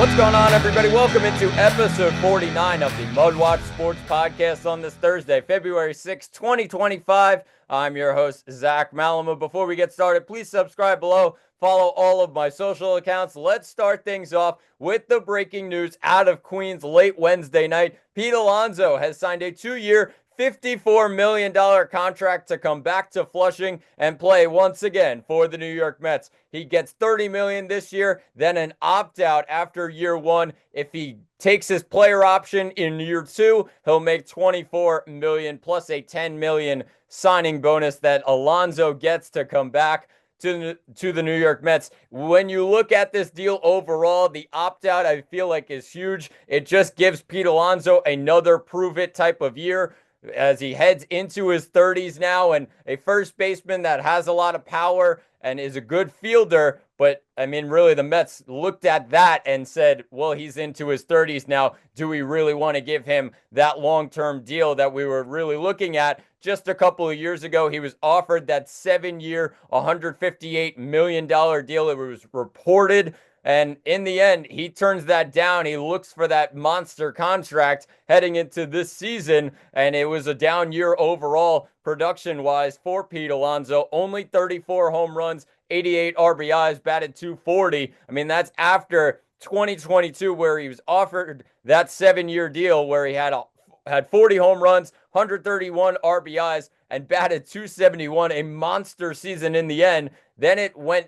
What's going on, everybody? Welcome into episode 49 of the MudWatch Sports Podcast on this Thursday, February 6, 2025. I'm your host, Zach Malama. Before we get started, please subscribe below. Follow all of my social accounts. Let's start things off with the breaking news out of Queens late Wednesday night. Pete Alonso has signed a 2-year, $54 million contract to come back to Flushing and play once again for the New York Mets. He gets $30 million this year, then an opt-out after year one. If he takes his player option in year two, he'll make $24 million plus a $10 million signing bonus that Alonso gets to come back to the New York Mets. When you look at this deal overall, the opt-out I feel like is huge. It just gives Pete Alonso another prove-it type of year as he heads into his 30s now, and a first baseman that has a lot of power and is a good fielder. But I mean, really, the Mets looked at that and said, well, he's into his 30s now. Do we really want to give him that long-term deal that we were really looking at? Just a couple of years ago, he was offered that 7-year, $158 million deal. It was reported. And in the end, he turns that down. He looks for that monster contract heading into this season. And it was a down year overall production-wise for Pete Alonso. Only 34 home runs, 88 RBIs, batted .240. I mean, that's after 2022 where he was offered that 7-year deal where he had 40 home runs, 131 RBIs, and batted .271, a monster season in the end. Then it went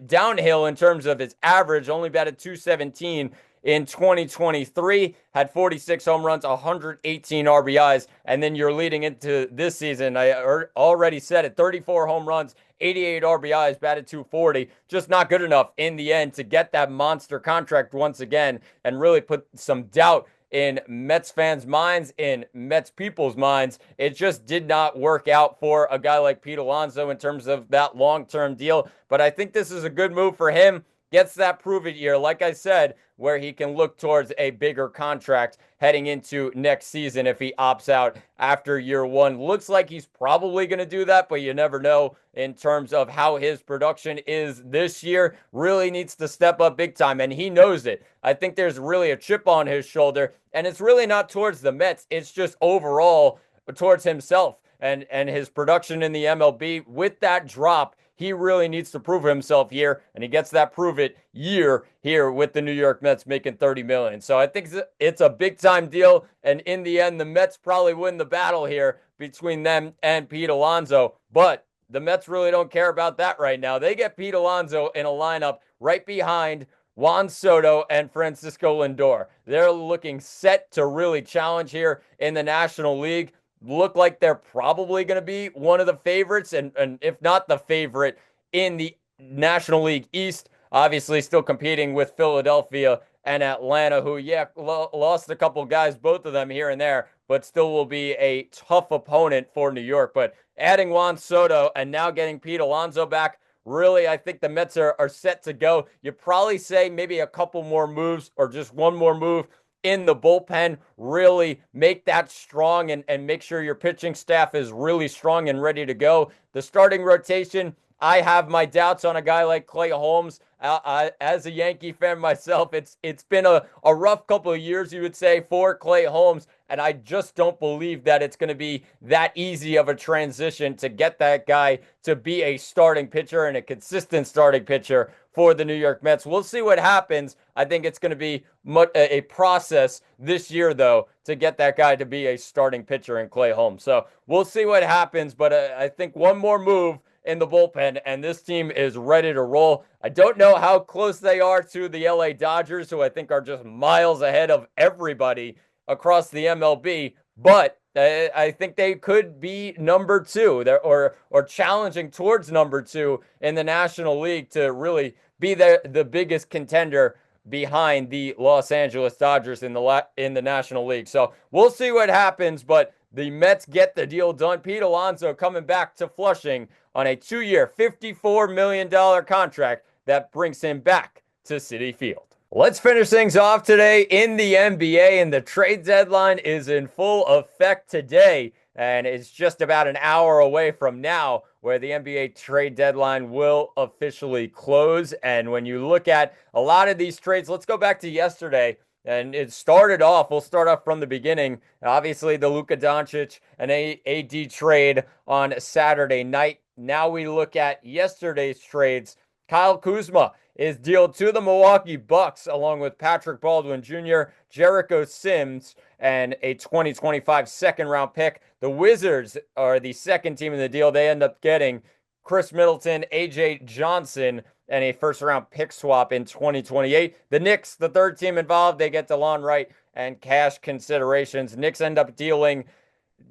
downhill in terms of his average, only batted .217 in 2023, had 46 home runs, 118 RBIs, and then you're leading into this season. I already said it, 34 home runs, 88 RBIs, batted .240, just not good enough in the end to get that monster contract once again and really put some doubt in Mets fans' minds, in Mets people's minds. It just did not work out for a guy like Pete Alonso in terms of that long-term deal. But I think this is a good move for him. Gets that prove-it year, like I said, where he can look towards a bigger contract heading into next season if he opts out after year one. Looks like he's probably going to do that, but you never know in terms of how his production is this year. Really needs to step up big time, and he knows it. I think there's really a chip on his shoulder, and it's really not towards the Mets. It's just overall towards himself and his production in the MLB. With that drop, he really needs to prove himself here, and he gets that prove-it year here with the New York Mets making $30 million. So I think it's a big-time deal, and in the end, the Mets probably win the battle here between them and Pete Alonso. But the Mets really don't care about that right now. They get Pete Alonso in a lineup right behind Juan Soto and Francisco Lindor. They're looking set to really challenge here in the National League. Look like they're probably going to be one of the favorites, and if not the favorite in the National League East. Obviously still competing with Philadelphia and Atlanta, who, lost a couple guys, both of them here and there, but still will be a tough opponent for New York. But adding Juan Soto and now getting Pete Alonso back, really, I think the Mets are set to go. You probably say maybe a couple more moves or just one more move in the bullpen, really make that strong and make sure your pitching staff is really strong and ready to go. The starting rotation, I have my doubts on a guy like Clay Holmes. As a Yankee fan myself, it's been a rough couple of years, you would say, for Clay Holmes, and I just don't believe that it's going to be that easy of a transition to get that guy to be a starting pitcher and a consistent starting pitcher for the New York Mets. We'll see what happens. I think it's going to be a process this year, though, to get that guy to be a starting pitcher in Clay Holmes. So we'll see what happens, but I think one more move in the bullpen, and this team is ready to roll. I don't know how close they are to the LA Dodgers, who I think are just miles ahead of everybody across the MLB, but I think they could be number two or challenging towards number two in the National League to really be the biggest contender behind the Los Angeles Dodgers in the National League. So we'll see what happens, but the Mets get the deal done. Pete Alonso coming back to Flushing on a 2-year, $54 million contract that brings him back to Citi Field. Let's finish things off today in the NBA, and the trade deadline is in full effect today. and it's just about an hour away from now where the NBA trade deadline will officially close. And when you look at a lot of these trades, let's go back to yesterday. And it started off, we'll start off from the beginning. Obviously, the Luka Doncic and AD trade on Saturday night. Now we look at yesterday's trades. Kyle Kuzma is dealt to the Milwaukee Bucks along with Patrick Baldwin Jr., Jericho Sims, and a 2025 second round pick. The Wizards are the second team in the deal. They end up getting Chris Middleton, AJ Johnson, and a first round pick swap in 2028. The Knicks, the third team involved, they get DeLon Wright and cash considerations. Knicks end up dealing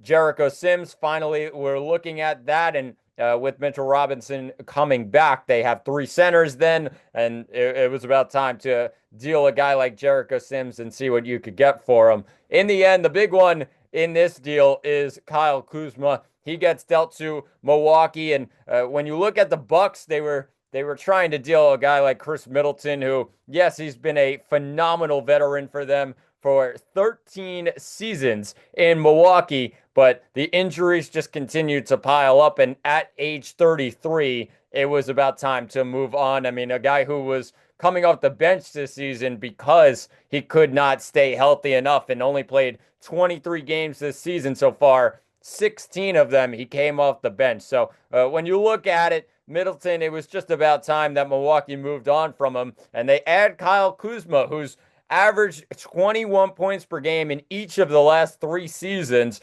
Jericho Sims. Finally, we're looking at that, and with Mitchell Robinson coming back, they have three centers then, and it was about time to deal a guy like Jericho Sims and see what you could get for him. In the end, the big one in this deal is Kyle Kuzma. He gets dealt to Milwaukee, and when you look at the Bucks, they were trying to deal a guy like Chris Middleton, who, yes, he's been a phenomenal veteran for them for 13 seasons in Milwaukee, but the injuries just continued to pile up. And at age 33, it was about time to move on. I mean, a guy who was coming off the bench this season because he could not stay healthy enough and only played 23 games this season so far. 16 of them, he came off the bench. So when you look at it, Middleton, it was just about time that Milwaukee moved on from him. And they add Kyle Kuzma, who's averaged 21 points per game in each of the last three seasons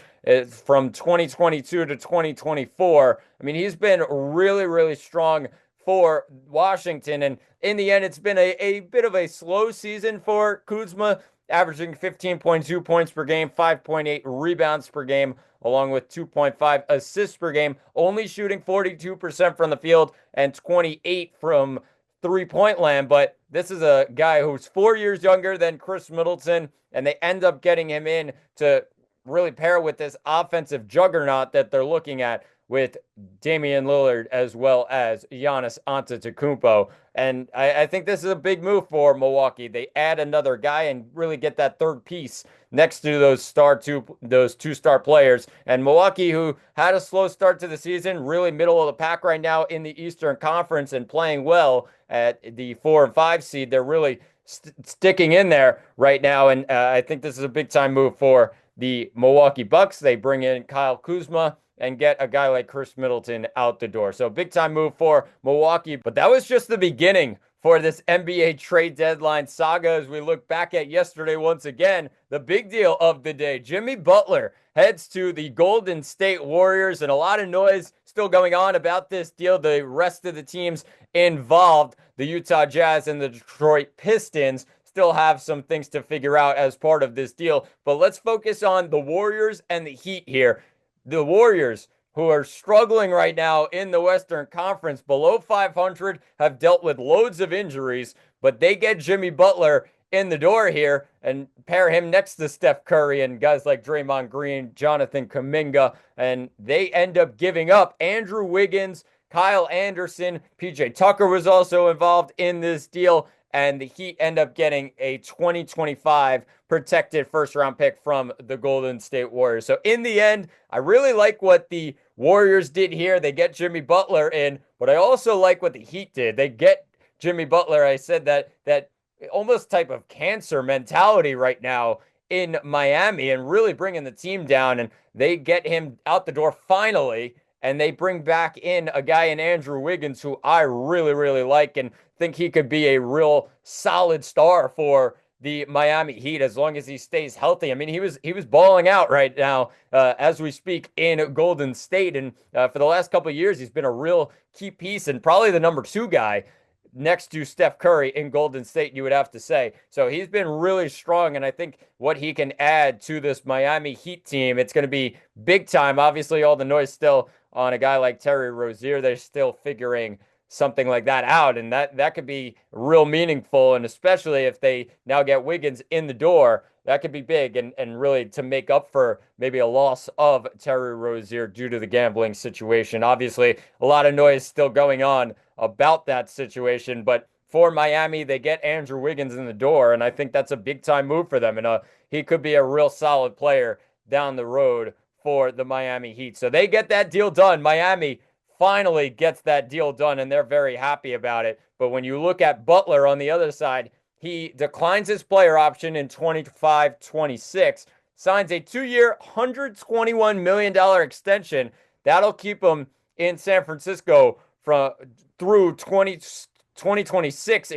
from 2022 to 2024. I mean, he's been really, really strong for Washington. And in the end, it's been a bit of a slow season for Kuzma, averaging 15.2 points per game, 5.8 rebounds per game, along with 2.5 assists per game, only shooting 42% from the field and 28 from three-point land. But this is a guy who's 4 years younger than Chris Middleton, and they end up getting him in to really pair with this offensive juggernaut that they're looking at with Damian Lillard as well as Giannis Antetokounmpo. And I think this is a big move for Milwaukee. They add another guy and really get that third piece next to those two-star players. And Milwaukee, who had a slow start to the season, really middle of the pack right now in the Eastern Conference and playing well at the 4 and 5 seed. They're really sticking in there right now. And I think this is a big-time move for the Milwaukee Bucks. They bring in Kyle Kuzma and get a guy like Chris Middleton out the door. So big time move for Milwaukee. But that was just the beginning for this NBA trade deadline saga as we look back at yesterday once again. The big deal of the day, Jimmy Butler heads to the Golden State Warriors, and a lot of noise still going on about this deal. The rest of the teams involved, the Utah Jazz and the Detroit Pistons, still have some things to figure out as part of this deal. But let's focus on the Warriors and the Heat here. The Warriors, who are struggling right now in the Western Conference, below 500, have dealt with loads of injuries, but they get Jimmy Butler in the door here and pair him next to Steph Curry and guys like Draymond Green, Jonathan Kuminga, and they end up giving up Andrew Wiggins, Kyle Anderson, PJ Tucker was also involved in this deal, and the Heat end up getting a 2025 protected first-round pick from the Golden State Warriors. So in the end, I really like what the Warriors did here. They get Jimmy Butler in, but I also like what the Heat did. They get Jimmy Butler. I said that almost type of cancer mentality right now in Miami and really bringing the team down, and they get him out the door finally, and they bring back in a guy in Andrew Wiggins who I really, really like and think he could be a real solid star for the Miami Heat as long as he stays healthy. I mean, he was balling out right now as we speak in Golden State, and for the last couple of years, he's been a real key piece and probably the number 2 guy next to Steph Curry in Golden State, you would have to say. So he's been really strong, and I think what he can add to this Miami Heat team, it's going to be big time. Obviously, all the noise still on a guy like Terry Rozier. They're still figuring something like that out, and that could be real meaningful, and especially if they now get Wiggins in the door, that could be big and really to make up for maybe a loss of Terry Rozier due to the gambling situation. Obviously, a lot of noise still going on about that situation, but for Miami, they get Andrew Wiggins in the door, and I think that's a big-time move for them, and he could be a real solid player down the road for the Miami Heat. So they get that deal done. Miami finally gets that deal done, and they're very happy about it. But when you look at Butler on the other side, he declines his player option in 25-26, signs a 2-year, $121 million extension. That'll keep him in San Francisco through 2026,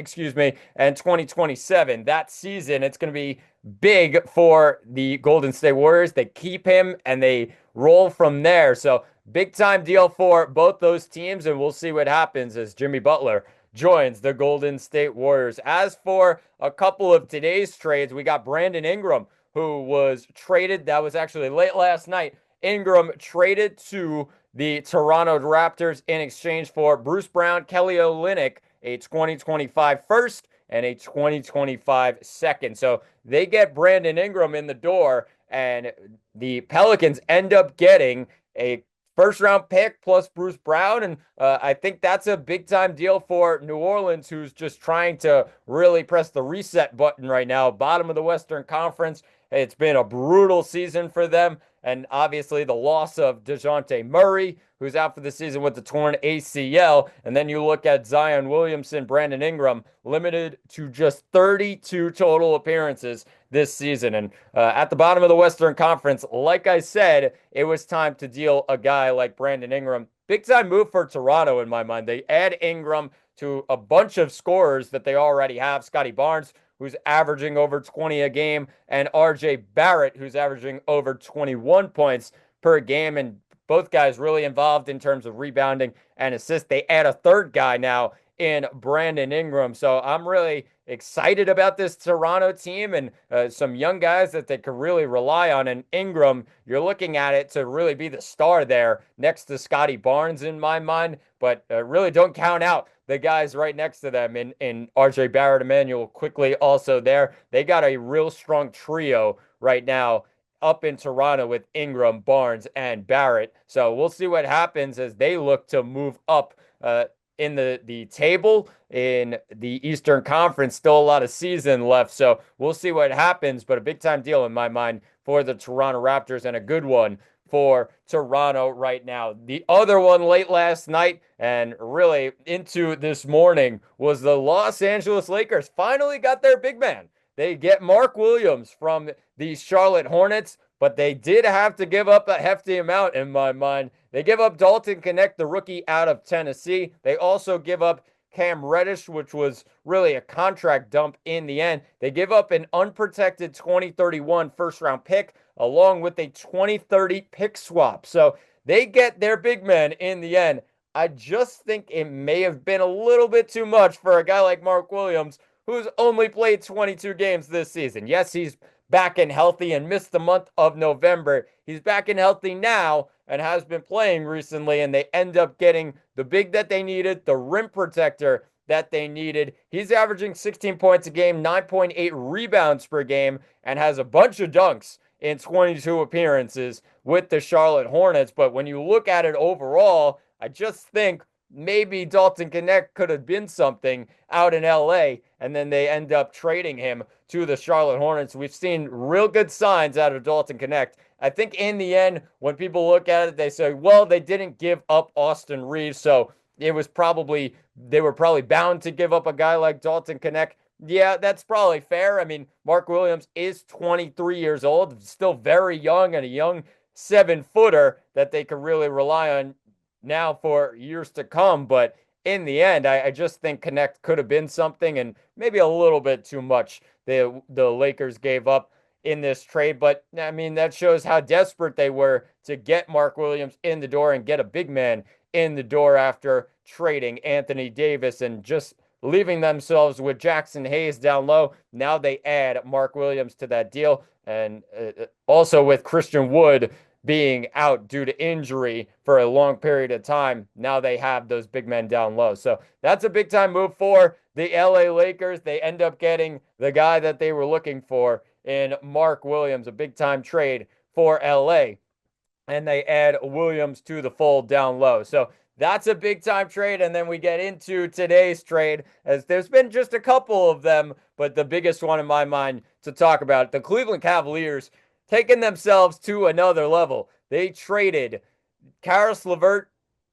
and 2027. That season, it's going to be big for the Golden State Warriors. They keep him and they roll from there. So big time deal for both those teams, and we'll see what happens as Jimmy Butler joins the Golden State Warriors. As for a couple of today's trades, we got Brandon Ingram, who was traded. That was actually late last night. Ingram traded to the Toronto Raptors in exchange for Bruce Brown, Kelly Olynyk, a 2025 first, and a 2025 second. So they get Brandon Ingram in the door, and the Pelicans end up getting a first-round pick plus Bruce Brown, and I think that's a big-time deal for New Orleans, who's just trying to really press the reset button right now. Bottom of the Western Conference. It's been a brutal season for them, and obviously the loss of DeJounte Murray, who's out for the season with the torn ACL. And then you look at Zion Williamson, Brandon Ingram, limited to just 32 total appearances this season. And at the bottom of the Western Conference, like I said, it was time to deal a guy like Brandon Ingram. Big time move for Toronto in my mind. They add Ingram to a bunch of scorers that they already have. Scotty Barnes, who's averaging over 20 a game, and RJ Barrett, who's averaging over 21 points per game. And both guys really involved in terms of rebounding and assists. They add a third guy now in Brandon Ingram. So I'm really excited about this Toronto team and some young guys that they could really rely on. And Ingram, you're looking at it to really be the star there next to Scotty Barnes in my mind, but really don't count out the guys right next to them in RJ Barrett, Emmanuel Quickly also there. They got a real strong trio right now up in Toronto with Ingram, Barnes, and Barrett. So we'll see what happens as they look to move up in the table in the Eastern Conference. Still a lot of season left, so we'll see what happens, but a big-time deal in my mind for the Toronto Raptors, and a good one for Toronto right now. The other one late last night and really into this morning was the Los Angeles Lakers finally got their big man. They get Mark Williams from the Charlotte Hornets, but they did have to give up a hefty amount in my mind. They give up Dalton Knecht, the rookie out of Tennessee. They also give up Cam Reddish, which was really a contract dump in the end. They give up an unprotected 2031 first-round pick along with a 2030 pick swap. So they get their big man in the end. I just think it may have been a little bit too much for a guy like Mark Williams, who's only played 22 games this season. Yes, he's back and healthy and missed the month of November. He's back and healthy now and has been playing recently, and they end up getting the big that they needed, the rim protector that they needed. He's averaging 16 points a game, 9.8 rebounds per game, and has a bunch of dunks in 22 appearances with the Charlotte Hornets. But when you look at it overall, I just think maybe Dalton Knecht could have been something out in LA, and then they end up trading him to the Charlotte Hornets. We've seen real good signs out of Dalton Knecht. I think in the end, when people look at it, they say, well, they didn't give up Austin Reeves, so they were probably bound to give up a guy like Dalton Knecht. Yeah, that's probably fair. I mean, Mark Williams is 23 years old, still very young, and a young 7-footer that they could really rely on now for years to come. But in the end, I just think Knecht could have been something, and maybe a little bit too much the Lakers gave up in this trade. But I mean, that shows how desperate they were to get Mark Williams in the door and get a big man in the door after trading Anthony Davis and just leaving themselves with Jackson Hayes down low. Now they add Mark Williams to that deal, and also with Christian Wood being out due to injury for a long period of time, now they have those big men down low. So that's a big time move for the LA Lakers. They end up getting the guy that they were looking for in Mark Williams, a big time trade for LA. And they add Williams to the fold down low. So that's a big time trade. And then we get into today's trade, as there's been just a couple of them, but the biggest one in my mind to talk about, the Cleveland Cavaliers taking themselves to another level. they traded Karis LeVert,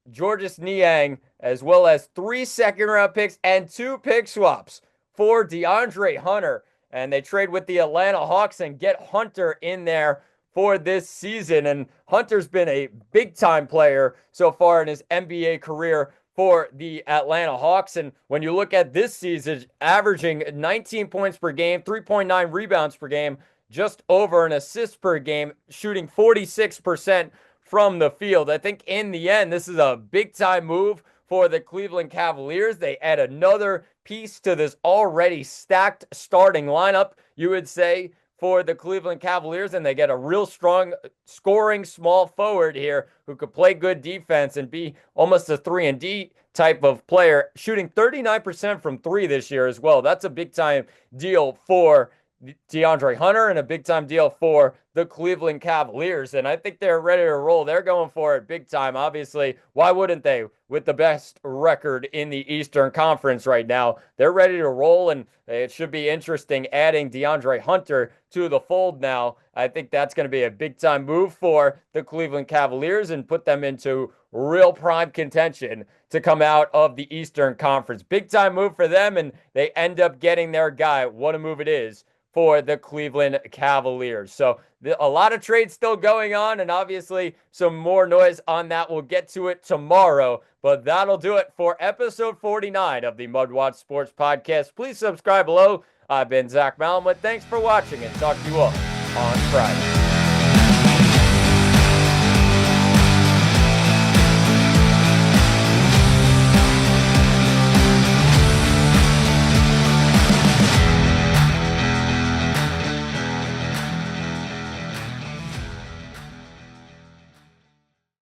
Georges Niang, as well as 3 second-round picks and 2 pick swaps for DeAndre Hunter. And they trade with the Atlanta Hawks and get Hunter in there for this season. And Hunter's been a big-time player so far in his NBA career for the Atlanta Hawks. And when you look at this season, averaging 19 points per game, 3.9 rebounds per game, just over an assist per game, shooting 46% from the field. I think in the end, this is a big-time move for the Cleveland Cavaliers. They add another piece to this already stacked starting lineup, you would say, for the Cleveland Cavaliers, and they get a real strong scoring small forward here who could play good defense and be almost a 3-and-D type of player, shooting 39% from 3 this year as well. That's a big-time deal for DeAndre Hunter and a big-time deal for the Cleveland Cavaliers, and I think they're ready to roll. They're going for it big time. Obviously, why wouldn't they? With the best record in the Eastern Conference right now, they're ready to roll, and it should be interesting adding DeAndre Hunter to the fold now. I think that's going to be a big-time move for the Cleveland Cavaliers and put them into real prime contention to come out of the Eastern Conference. Big-time move for them, and they end up getting their guy. What a move it is for the Cleveland Cavaliers. So a lot of trades still going on, and obviously some more noise on that. We'll get to it tomorrow, but that'll do it for episode 49 of the MudWatch Sports Podcast. Please subscribe below. I've been Zach Malamud. Thanks for watching, and talk to you all on Friday.